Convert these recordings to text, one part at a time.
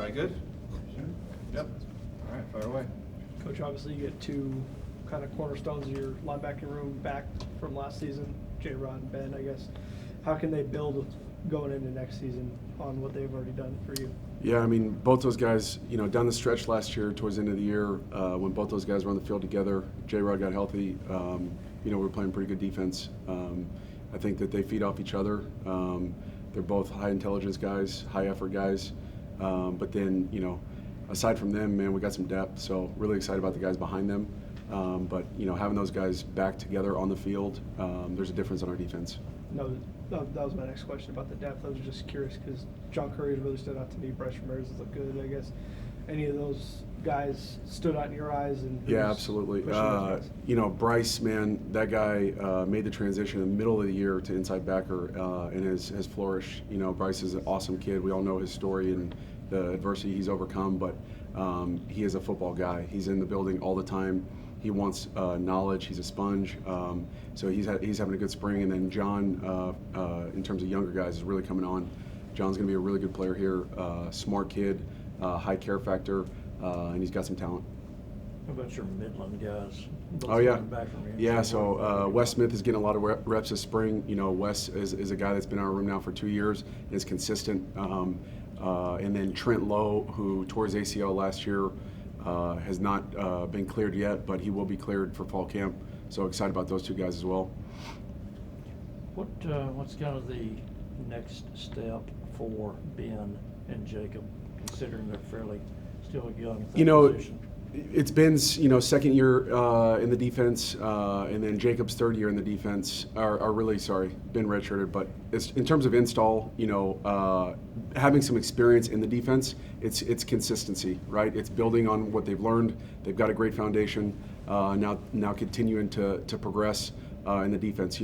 Everybody good? Yep. All right, fire away. Coach, obviously you get two kind of cornerstones of your linebacking room back from last season, J-Rod and Ben, I guess. How can they build going into next season on what they've already done for you? Yeah, I mean, both those guys, down the stretch last year, towards the end of the year, when both those guys were on the field together, J-Rod got healthy, we were playing pretty good defense. I think that they feed off each other. They're both high intelligence guys, high effort guys. But then, aside from them, man, we got some depth, so really excited about the guys behind them. But having those guys back together on the field, there's a difference on our defense. No, that was my next question about the depth. I was just curious because John Curry really stood out to me. Bryce Ramirez looked good, I guess. Any of those guys stood out in your eyes? Yeah, absolutely. Bryce, man, that guy made the transition in the middle of the year to inside backer and has flourished. Bryce is an awesome kid. We all know his story and the adversity he's overcome, but he is a football guy. He's in the building all the time. He wants knowledge. He's a sponge. So he's having a good spring. And then John, in terms of younger guys, is really coming on. John's going to be a really good player here. Smart kid, high care factor, and he's got some talent. What about your Midland guys? Oh, yeah. Back from Yeah, so Wes Smith is getting a lot of reps this spring. Wes is a guy that's been in our room now for 2 years and is consistent. And then Trent Lowe, who tore his ACL last year, has not been cleared yet, but he will be cleared for fall camp. So excited about those two guys as well. What's kind of the next step for Ben and Jacob, considering they're fairly still young at that position? It's Ben's, second year in the defense, and then Jacob's third year in the defense. Ben redshirted, but it's, in terms of install, having some experience in the defense, it's consistency, right? It's building on what they've learned. They've got a great foundation. Now continuing to progress in the defense.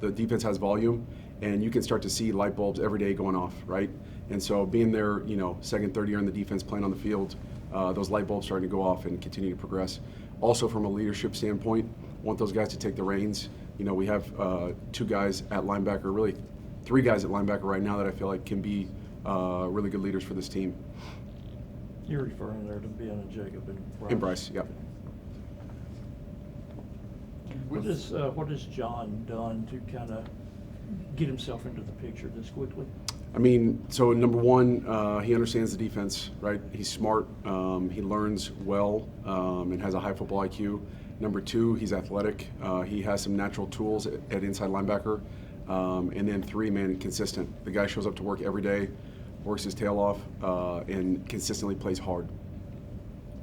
The defense has volume, and you can start to see light bulbs every day going off, right? And so being there, second, third year in the defense, playing on the field, those light bulbs starting to go off and continue to progress. Also, from a leadership standpoint, want those guys to take the reins. We have two guys at linebacker, really three guys at linebacker right now that I feel like can be really good leaders for this team. You're referring there to Ben and Jacob and Bryce. And Bryce, yep. What has John done to kind of get himself into the picture this quickly? I mean, so number one, he understands the defense, right? He's smart, he learns well, and has a high football IQ. Number two, he's athletic. He has some natural tools at inside linebacker. And then three, man, consistent. The guy shows up to work every day, works his tail off, and consistently plays hard.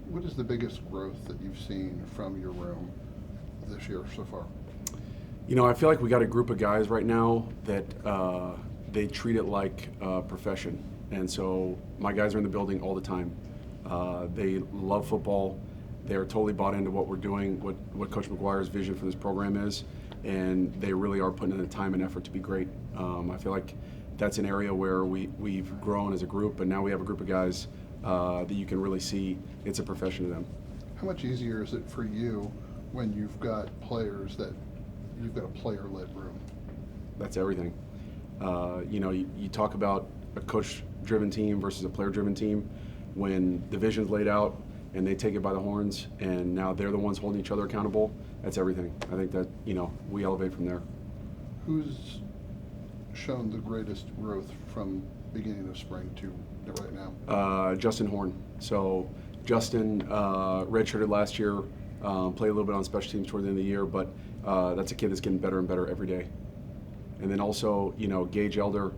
What is the biggest growth that you've seen from your room this year so far? I feel like we got a group of guys right now that they treat it like a profession. And so my guys are in the building all the time. They love football. They're totally bought into what we're doing, what Coach McGuire's vision for this program is, and they really are putting in the time and effort to be great. I feel like that's an area where we've grown as a group, and now we have a group of guys that you can really see it's a profession to them. How much easier is it for you when you've got players that you've got a player-led room? That's everything. You talk about a coach-driven team versus a player-driven team. When the vision's laid out and they take it by the horns and now they're the ones holding each other accountable, that's everything. I think that, we elevate from there. Who's shown the greatest growth from beginning of spring to right now? Justin Horn. So Justin redshirted last year, played a little bit on special teams toward the end of the year, but that's a kid that's getting better and better every day. And then also, Gage Elder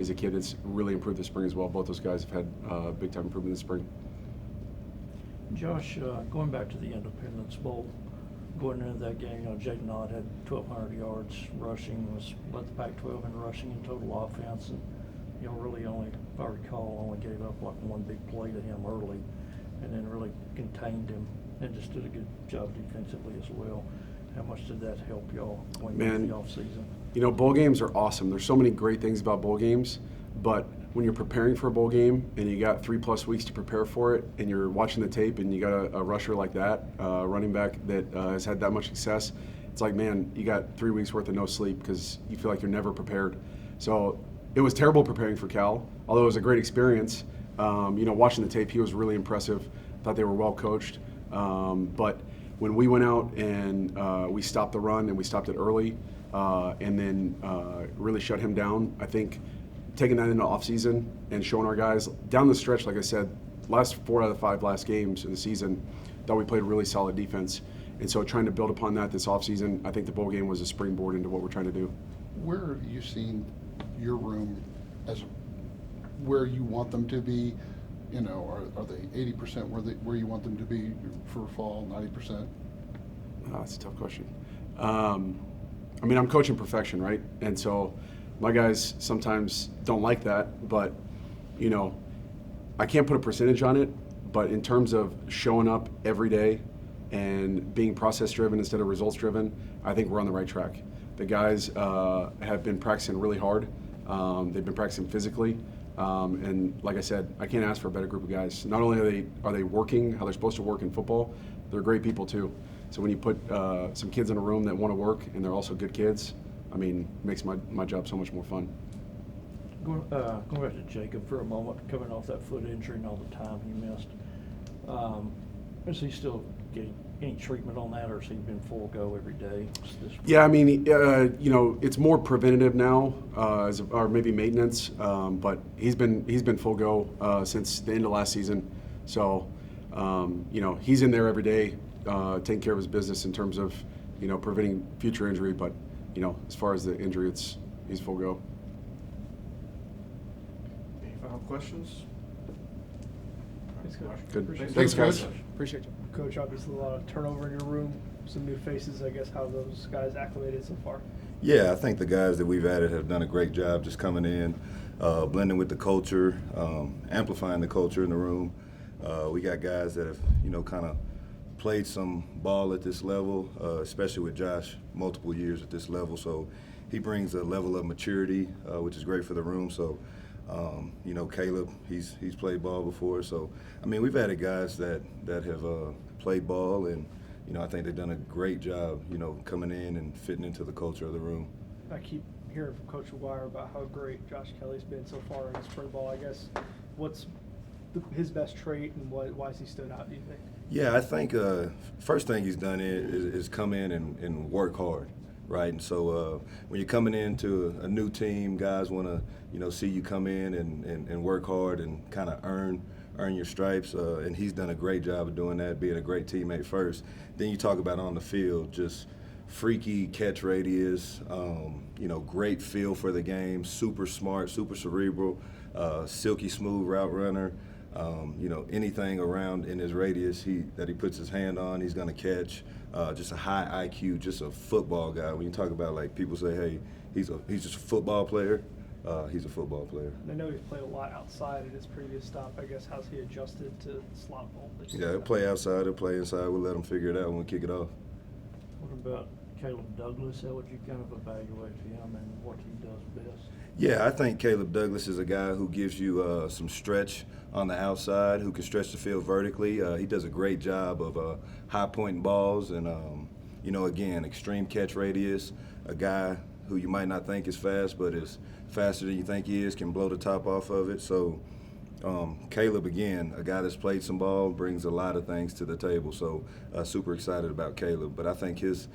is a kid that's really improved this spring as well. Both those guys have had big-time improvement this spring. Josh, going back to the Independence Bowl, going into that game, Jaden Nod had 1,200 yards rushing, led the Pac-12 in rushing in total offense, and really only, if I recall, only gave up like one big play to him early, and then really contained him and just did a good job defensively as well. How much did that help y'all going into the offseason? Bowl games are awesome. There's so many great things about bowl games, but when you're preparing for a bowl game and you got 3+ weeks to prepare for it, and you're watching the tape and you got a rusher like that, running back that has had that much success, it's like, man, you got 3 weeks worth of no sleep because you feel like you're never prepared. So it was terrible preparing for Cal, although it was a great experience. Watching the tape, he was really impressive. Thought they were well coached. But when we went out and we stopped the run and we stopped it early, and then really shut him down, I think taking that into offseason and showing our guys down the stretch, like I said, last 4 out of the 5 last games of the season, thought we played really solid defense. And so trying to build upon that this offseason, I think the bowl game was a springboard into what we're trying to do. Where are you seeing your room as where you want them to be? Are they 80% where you want them to be for fall, 90%? That's a tough question. I'm coaching perfection, right? And so my guys sometimes don't like that, but, I can't put a percentage on it, but in terms of showing up every day and being process-driven instead of results-driven, I think we're on the right track. The guys have been practicing really hard. They've been practicing physically. And like I said, I can't ask for a better group of guys. Not only are they working how they're supposed to work in football, they're great people too. So when you put some kids in a room that want to work and they're also good kids, it makes my job so much more fun. Going back to Jacob for a moment, coming off that foot injury and all the time he missed, is he still getting any treatment on that, or has he been full go every day? Yeah, it's more preventative now, or maybe maintenance. But he's been full go since the end of last season. So, he's in there every day, taking care of his business in terms of, preventing future injury. But, as far as the injury, he's full go. Any final questions? Thanks, Coach. Good. Appreciate it. Thanks, guys. Coach. Appreciate you. Coach, obviously a lot of turnover in your room, some new faces. I guess how those guys acclimated so far? Yeah, I think the guys that we've added have done a great job just coming in, blending with the culture, amplifying the culture in the room. We got guys that have, kind of played some ball at this level, especially with Josh, multiple years at this level. So he brings a level of maturity, which is great for the room. So, Caleb, he's played ball before. So, we've added guys that have played ball, and, I think they've done a great job, coming in and fitting into the culture of the room. I keep hearing from Coach McGuire about how great Josh Kelly's been so far in spring ball. I guess what's his best trait, and why has he stood out, do you think? Yeah, I think first thing he's done is come in and work hard, right? And so when you're coming into a new team, guys want to see you come in and work hard and kind of earn your stripes. And he's done a great job of doing that, being a great teammate first. Then you talk about on the field, just freaky catch radius, great feel for the game, super smart, super cerebral, silky smooth route runner. Anything around in his radius that he puts his hand on, he's going to catch. Just a high IQ, just a football guy. When you talk about, like, people say, hey, he's just a football player, he's a football player. And I know he's played a lot outside at his previous stop. I guess how's he adjusted to slot ball? Yeah, he'll play outside, he'll play inside. We'll let him figure it out when we kick it off. What about Caleb Douglas? How would you kind of evaluate him and what he does best? Yeah, I think Caleb Douglas is a guy who gives you some stretch on the outside, who can stretch the field vertically. He does a great job of high-pointing balls and, again, extreme catch radius. A guy who you might not think is fast, but is faster than you think he is, can blow the top off of it. So Caleb, again, a guy that's played some ball, brings a lot of things to the table. So super excited about Caleb. But I think his,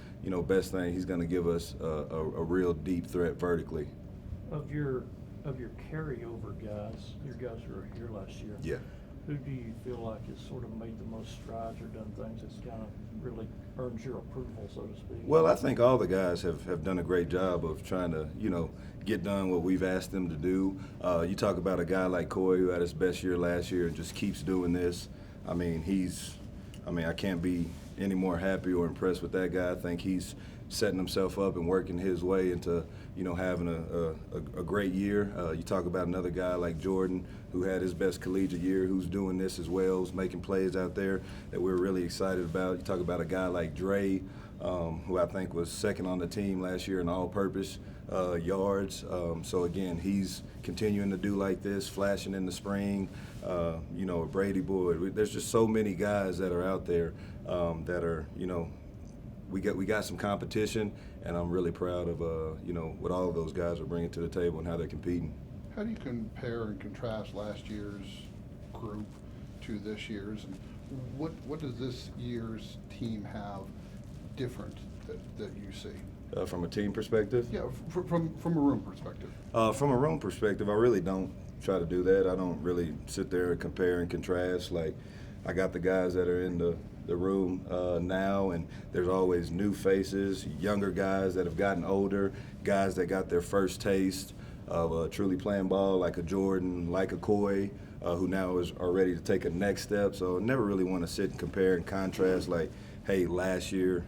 best thing, he's going to give us a real deep threat vertically. Of your carryover guys, your guys who were here last year. Yeah. Who do you feel like has sort of made the most strides or done things that's kind of really earned your approval, so to speak? Well, I think all the guys have done a great job of trying to, get done what we've asked them to do. You talk about a guy like Coy who had his best year last year and just keeps doing this. I can't be any more happy or impressed with that guy. I think he's setting himself up and working his way into, having a great year. You talk about another guy like Jordan who had his best collegiate year, who's doing this as well, who's making plays out there that we're really excited about. You talk about a guy like Dre, who I think was second on the team last year in all-purpose yards. So, again, he's continuing to do like this, flashing in the spring. Brady Boyd. There's just so many guys that are out there that are, we got some competition, and I'm really proud of, what all of those guys are bringing to the table and how they're competing. How do you compare and contrast last year's group to this year's, and what does this year's team have different that you see? From a team perspective? Yeah, from a room perspective. From a room perspective, I really don't try to do that. I don't really sit there and compare and contrast. Like, I got the guys that are in the room now, and there's always new faces, younger guys that have gotten older, guys that got their first taste of truly playing ball, like a Jordan, like a Coy, who now are ready to take a next step. So I never really want to sit and compare and contrast, like, hey, last year,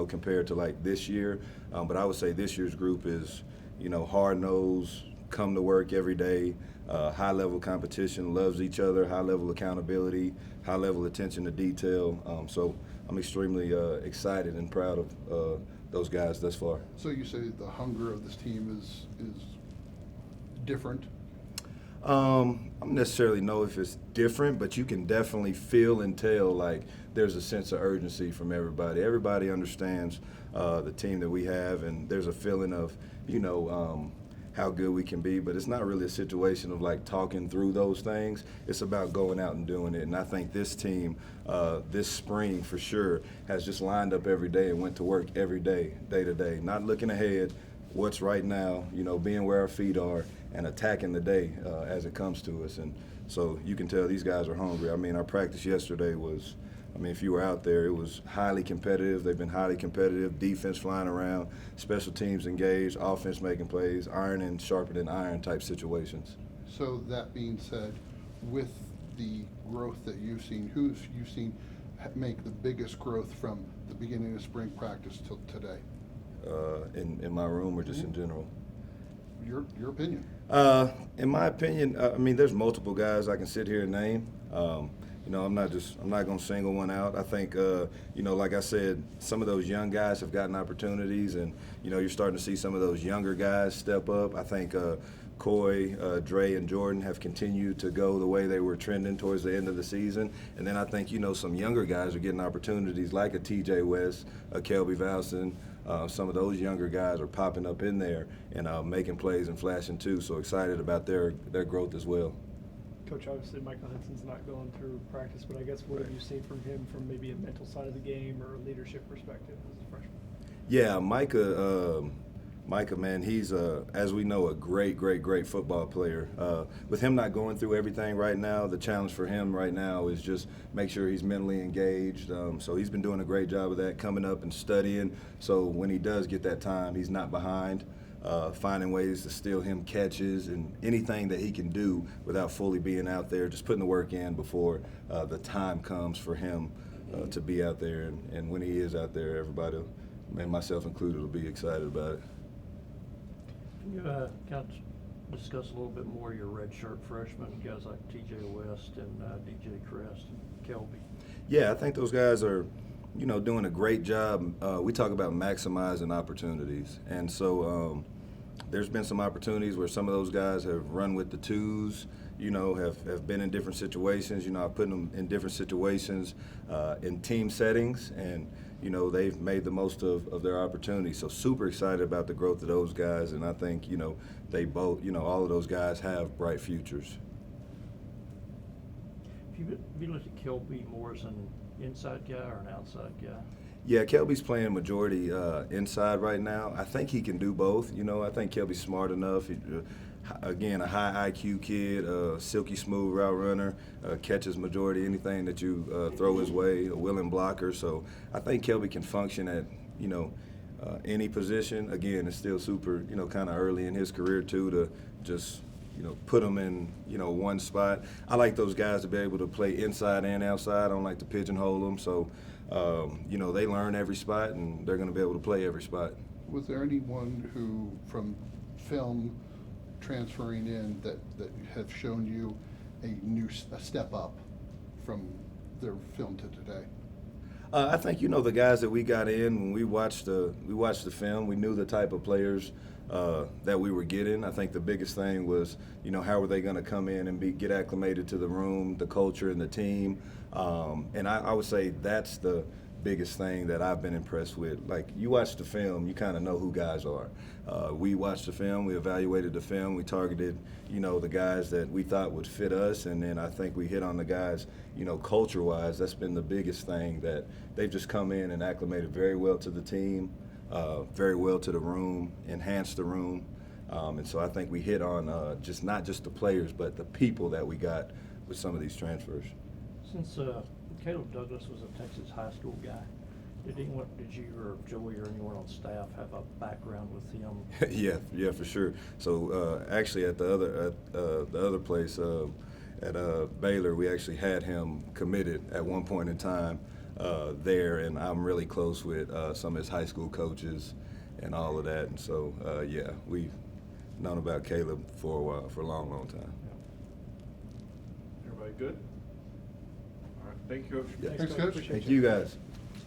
compared to like this year. But I would say this year's group is, hard-nosed, come to work every day, high-level competition, loves each other, high-level accountability, high-level attention to detail. So I'm extremely excited and proud of those guys thus far. So you say the hunger of this team is different? I don't necessarily know if it's different, but you can definitely feel and tell like there's a sense of urgency from everybody. Everybody understands the team that we have, and there's a feeling of, how good we can be, but it's not really a situation of like talking through those things. It's about going out and doing it. And I think this team, this spring for sure, has just lined up every day and went to work every day, day to day, not looking ahead, what's right now, being where our feet are and attacking the day as it comes to us. And so you can tell these guys are hungry. I mean, our practice yesterday was, if you were out there, it was highly competitive. They've been highly competitive, defense flying around, special teams engaged, offense making plays, iron and sharpening iron type situations. So that being said, with the growth that you've seen, who's you've seen make the biggest growth from the beginning of spring practice till today? In my room or just in general? Your opinion. In my opinion, there's multiple guys I can sit here and name. I'm not going to single one out. I think, like I said, some of those young guys have gotten opportunities, and, you're starting to see some of those younger guys step up. I think Coy, Dre, and Jordan have continued to go the way they were trending towards the end of the season. And then I think, some younger guys are getting opportunities like a TJ West, a Kelby Valson. Some of those younger guys are popping up in there and making plays and flashing too. So excited about their growth as well. Coach, obviously Michael Henson's not going through practice, but I guess what have you seen from him from maybe a mental side of the game or a leadership perspective as a freshman? Yeah, Micah, man, he's, as we know, a great football player. With him not going through everything right now, the challenge for him right now is just make sure he's mentally engaged. So he's been doing a great job of that, coming up and studying. So when he does get that time, he's not behind. Finding ways to steal him catches and anything that he can do without fully being out there, just putting the work in before the time comes for him to be out there. And when he is out there, everybody, and myself included, will be excited about it. Can you kind of discuss a little bit more your redshirt freshmen, guys like TJ West and DJ Crest and Kelby? Yeah, I think those guys are, doing a great job. We talk about maximizing opportunities. And so there's been some opportunities where some of those guys have run with the twos, have been in different situations. I put them in different situations in team settings, and, they've made the most of their opportunities. So super excited about the growth of those guys, and I think, they both, all of those guys have bright futures. Have you looked at Kelby more as an inside guy or an outside guy? Yeah, Kelby's playing majority inside right now. I think he can do both. I think Kelby's smart enough. Again, a high IQ kid, silky smooth route runner, catches majority anything that you throw his way, a willing blocker. So I think Kelby can function at, any position. Again, it's still super, kind of early in his career too to just, put him in, one spot. I like those guys to be able to play inside and outside. I don't like to pigeonhole them. So, they learn every spot, and they're going to be able to play every spot. Was there anyone who, from film transferring in, that have shown you a step up from their film to today? I think the guys that we got in when we watched the film, we knew the type of players that we were getting. I think the biggest thing was how were they going to come in and get acclimated to the room, the culture, and the team. And I would say that's the biggest thing that I've been impressed with. Like, you watch the film, you kind of know who guys are. We watched the film, we evaluated the film, we targeted, the guys that we thought would fit us, and then I think we hit on the guys, culture-wise. That's been the biggest thing, that they've just come in and acclimated very well to the team, very well to the room, enhanced the room. And so I think we hit on not just the players, but the people that we got with some of these transfers. Since Caleb Douglas was a Texas high school guy, did you or Joey or anyone on staff have a background with him? Yeah, for sure. So actually, at the other place at Baylor, we actually had him committed at one point in time there, and I'm really close with some of his high school coaches and all of that. And so we've known about Caleb for a while, for a long, long time. Everybody good? All right, thank you, Coach. Yeah. Thanks, Coach. Appreciate Thank you. you guys.